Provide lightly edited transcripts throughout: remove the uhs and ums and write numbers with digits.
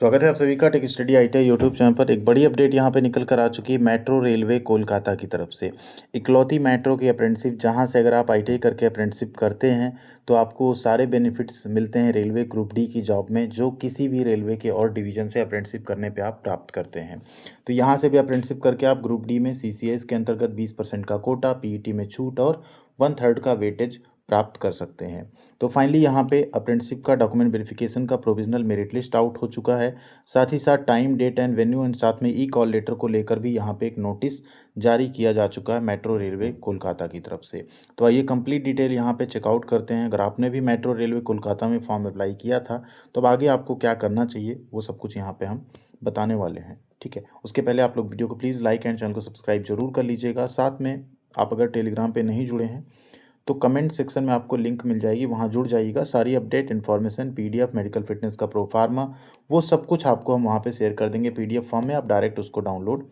स्वागत है आप सभी का tech study ITI YouTube channel पर। एक बड़ी अपडेट यहाँ पे निकल कर आ चुकी है मेट्रो रेलवे कोलकाता की तरफ से। इकलौती मेट्रो की अप्रेंटिसशिप जहाँ से अगर आप आईटीआई करके अप्रेंटिसशिप करते हैं तो आपको सारे बेनिफिट्स मिलते हैं रेलवे ग्रुप डी की जॉब में, जो किसी भी रेलवे के और डिवीज़न से अप्रेंटिसशिप करने पर आप प्राप्त करते हैं। तो यहाँ से भी अप्रेंटिसशिप करके आप ग्रुप डी में CCS के अंतर्गत 20% का कोटा, PET में छूट और 1/3 का वेटेज प्राप्त कर सकते हैं। तो फाइनली यहाँ पे अप्रेंटिसशिप का डॉक्यूमेंट वेरिफिकेशन का प्रोविजनल मेरिट लिस्ट आउट हो चुका है। साथ ही साथ time, date and venue and साथ में कॉल लेटर को लेकर भी यहाँ पे एक नोटिस जारी किया जा चुका है मेट्रो रेलवे कोलकाता की तरफ से। तो आइए कंप्लीट डिटेल यहाँ पे चेकआउट करते हैं। अगर आपने भी मेट्रो रेलवे कोलकाता में फॉर्म अप्लाई किया था तो अब आगे आपको क्या करना चाहिए वो सब कुछ यहाँ पे हम बताने वाले हैं। ठीक है, उसके पहले आप लोग वीडियो को प्लीज़ लाइक एंड चैनल को सब्सक्राइब जरूर कर लीजिएगा। साथ में आप अगर टेलीग्राम पे नहीं जुड़े हैं तो कमेंट सेक्शन में आपको लिंक मिल जाएगी, वहाँ जुड़ जाइएगा। सारी update, information, PDF, medical fitness का प्रोफार्मा, वो सब कुछ आपको हम वहाँ पे शेयर कर देंगे PDF फॉर्म में, आप डायरेक्ट उसको डाउनलोड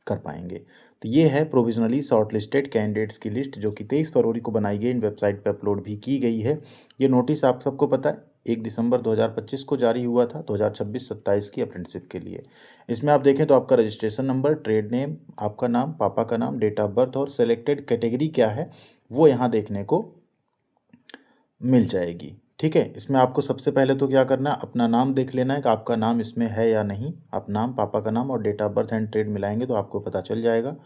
कर पाएंगे। तो ये है प्रोविजनली शॉर्टलिस्टेड कैंडिडेट्स की लिस्ट, जो कि 23 फरवरी को बनाई गई, इन वेबसाइट पर अपलोड भी की गई है। ये नोटिस आप सबको पता है 1 दिसंबर 2025 को जारी हुआ था 2026-27 की अप्रेंटिसशिप के लिए। इसमें आप देखें तो आपका रजिस्ट्रेशन नंबर, ट्रेड नेम, आपका नाम, पापा का नाम, डेट ऑफ बर्थ और सेलेक्टेड कैटेगरी क्या है वो यहाँ देखने को मिल जाएगी। ठीक है, इसमें आपको सबसे पहले तो क्या करना है, अपना नाम देख लेना है कि आपका नाम इसमें है या नहीं। आप नाम, पापा का नाम और date of birth and trade मिलाएंगे तो आपको पता चल जाएगा।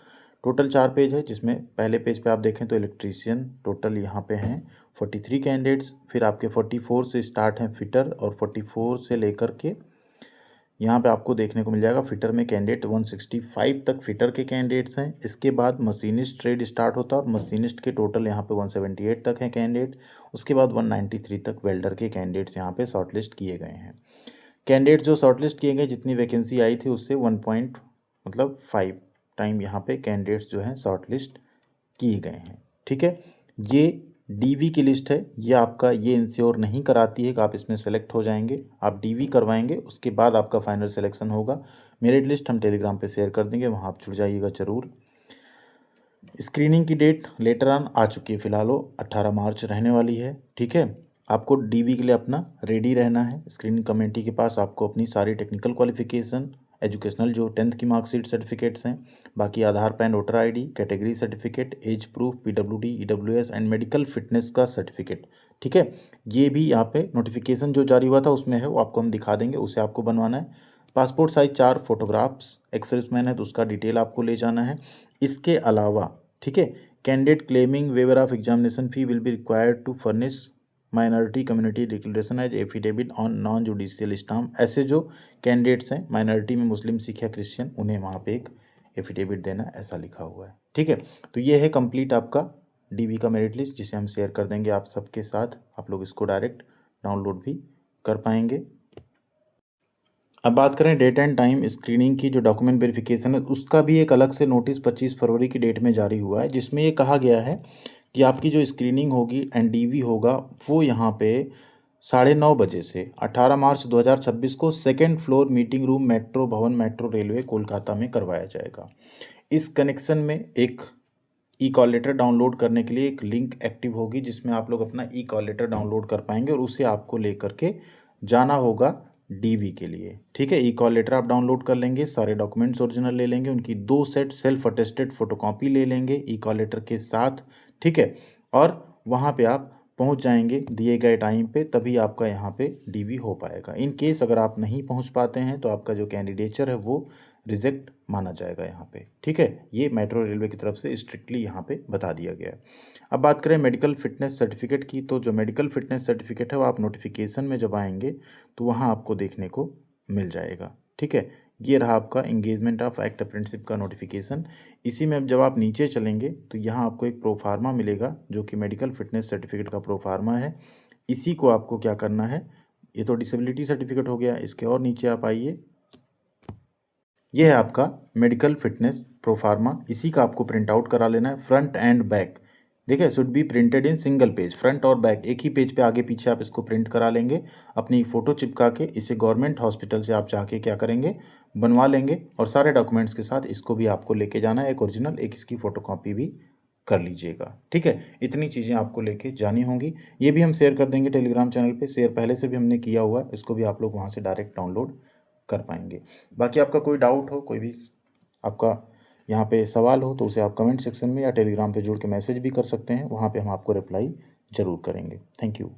टोटल 4 पेज है, जिसमें पहले पेज पे आप देखें तो इलेक्ट्रीशियन टोटल यहाँ पे हैं 43 कैंडिडेट्स। फिर आपके 44 से स्टार्ट हैं फिटर, और 44 से लेकर के यहाँ पे आपको देखने को मिल जाएगा फिटर में कैंडिडेट 165 तक फिटर के कैंडिडेट्स हैं। इसके बाद मशीनिस्ट ट्रेड स्टार्ट होता है और मशीनिस्ट के टोटल यहाँ पे 178 तक हैं कैंडिडेट। उसके बाद 193 तक वेल्डर के कैंडिडेट्स यहाँ पे शॉर्टलिस्ट किए गए हैं। कैंडिडेट जो शॉर्टलिस्ट किए गए, जितनी वैकेंसी आई थी उससे 1.5 टाइम यहाँ पे कैंडिडेट्स जो हैं शॉर्टलिस्ट किए गए हैं। ठीक है, ये DV की लिस्ट है। ये आपका ये इंश्योर नहीं कराती है कि आप इसमें सेलेक्ट हो जाएंगे। आप DV करवाएंगे, उसके बाद आपका फाइनल सिलेक्शन होगा। मेरिट लिस्ट हम टेलीग्राम पे शेयर कर देंगे, वहाँ आप जुड़ जाइएगा ज़रूर। स्क्रीनिंग की डेट लेटर ऑन आ चुकी है, फिलहाल वो 18 मार्च रहने वाली है। ठीक है, आपको DV के लिए अपना रेडी रहना है। स्क्रीनिंग कमेटी के पास आपको अपनी सारी टेक्निकल क्वालिफिकेशन, एजुकेशनल जो 10th की मार्कशीट सर्टिफिकेट्स हैं, बाकी Aadhaar, PAN, voter ID, category certificate, age proof, PWD, EWS and medical fitness का सर्टिफिकेट। ठीक है, ये भी यहाँ पे नोटिफिकेशन जो जारी हुआ था उसमें है, वो आपको हम दिखा देंगे, उसे आपको बनवाना है। पासपोर्ट साइज 4 फोटोग्राफ्स, एक्स-सर्विसमैन है तो उसका डिटेल आपको ले जाना है। इसके अलावा ठीक है, candidate claiming waiver of examination fee will be required to furnish minority community declaration as affidavit on non judicial stamp. ऐसे जो कैंडिडेट्स हैं माइनॉरिटी में, मुस्लिम, सिख या क्रिश्चियन, उन्हें वहाँ पे एक एफिडेविट देना, ऐसा लिखा हुआ है। ठीक है, तो ये है कंप्लीट आपका DV का मेरिट लिस्ट, जिसे हम शेयर कर देंगे आप सबके साथ। आप लोग इसको डायरेक्ट डाउनलोड भी कर पाएंगे। अब बात करें डेट एंड टाइम स्क्रीनिंग की, जो डॉक्यूमेंट वेरिफिकेशन है उसका भी एक अलग से नोटिस 25 फरवरी की डेट में जारी हुआ है, जिसमें ये कहा गया है कि आपकी जो स्क्रीनिंग होगी एंड DV होगा वो यहाँ पे 9:30 बजे से 18 मार्च 2026 को 2nd floor meeting room, metro भवन, मेट्रो रेलवे कोलकाता में करवाया जाएगा। इस कनेक्शन में एक कॉल लेटर डाउनलोड करने के लिए एक लिंक एक्टिव होगी, जिसमें आप लोग अपना कॉल लेटर डाउनलोड कर पाएंगे और उसे आपको लेकर के जाना होगा DV के लिए। ठीक है, कॉल लेटर आप डाउनलोड कर लेंगे, सारे डॉक्यूमेंट्स ओरिजिनल ले लेंगे, उनकी 2 सेट सेल्फ अटेस्टेड फोटोकॉपी ले लेंगे कॉल लेटर के साथ। ठीक है, और वहाँ पे आप पहुँच जाएंगे दिए गए टाइम पे, तभी आपका यहाँ पे DV हो पाएगा। इन केस अगर आप नहीं पहुँच पाते हैं तो आपका जो कैंडिडेचर है वो रिजेक्ट माना जाएगा यहाँ पे। ठीक है, ये मेट्रो रेलवे की तरफ से स्ट्रिक्टली यहाँ पे बता दिया गया है। अब बात करें मेडिकल फिटनेस सर्टिफिकेट की, तो जो मेडिकल फिटनेस सर्टिफिकेट है वो आप नोटिफिकेशन में जब आएंगे तो वहाँ आपको देखने को मिल जाएगा। ठीक है, ये रहा आपका एंगेजमेंट ऑफ एक्ट अप्रेंटिसशिप का नोटिफिकेशन। इसी में जब आप नीचे चलेंगे तो यहाँ आपको एक प्रोफार्मा मिलेगा, जो कि मेडिकल फिटनेस सर्टिफिकेट का प्रोफार्मा है। इसी को आपको क्या करना है, ये तो डिसेबिलिटी सर्टिफिकेट हो गया, इसके और नीचे आप आइए, ये है आपका मेडिकल फिटनेस प्रोफार्मा। इसी का आपको प्रिंट आउट करा लेना है, फ्रंट एंड बैक। देखिए, should be printed in single page, front और बैक एक ही पेज पे, आगे पीछे आप इसको प्रिंट करा लेंगे अपनी फ़ोटो चिपका के। इसे गवर्नमेंट हॉस्पिटल से आप जाके क्या करेंगे, बनवा लेंगे, और सारे डॉक्यूमेंट्स के साथ इसको भी आपको लेके जाना है, एक ओरिजिनल, एक इसकी फ़ोटोकॉपी भी कर लीजिएगा। ठीक है, इतनी चीज़ें आपको लेके जानी होंगी। ये भी हम शेयर कर देंगे टेलीग्राम चैनल पे, शेयर पहले से भी हमने किया हुआ है, इसको भी आप लोग वहाँ से डायरेक्ट डाउनलोड कर पाएंगे। बाकी आपका कोई डाउट हो, कोई भी आपका यहाँ पे सवाल हो, तो उसे आप कमेंट सेक्शन में या टेलीग्राम पे जुड़ के मैसेज भी कर सकते हैं, वहाँ पे हम आपको रिप्लाई ज़रूर करेंगे। Thank you.